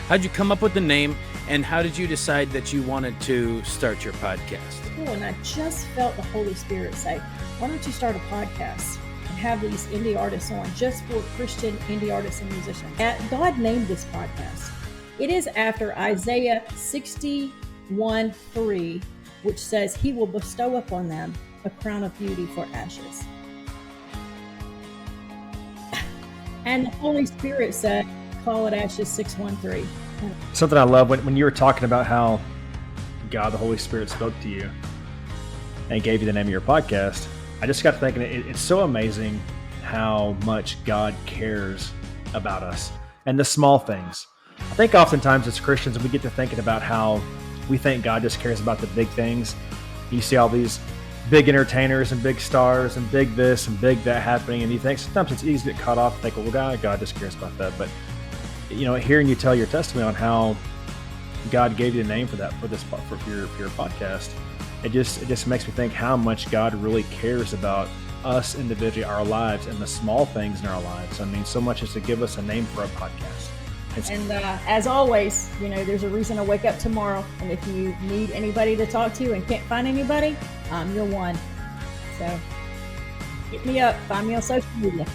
How'd you come up with the name, and how did you decide that you wanted to start your podcast? Cool, and I just felt the Holy Spirit say, why don't you start a podcast and have these indie artists on just for Christian indie artists and musicians? God named this podcast. It is after Isaiah 61:3, which says he will bestow upon them a crown of beauty for ashes. And the Holy Spirit said, call it Ashes 613. Something I love when you were talking about how God, the Holy Spirit, spoke to you and gave you the name of your podcast. I just got to thinking, it's so amazing how much God cares about us and the small things. I think oftentimes as Christians, we get to thinking about how we think God just cares about the big things. You see all these big entertainers and big stars and big this and big that happening, and you think sometimes it's easy to get caught off and think, well, God just cares about that. But hearing you tell your testimony on how God gave you the name for that, for your podcast, it just makes me think how much God really cares about us individually, our lives, and the small things in our lives. I mean, so much as to give us a name for a podcast. And as always, there's a reason to wake up tomorrow. And if you need anybody to talk to and can't find anybody, you're one. So hit me up, find me on social media.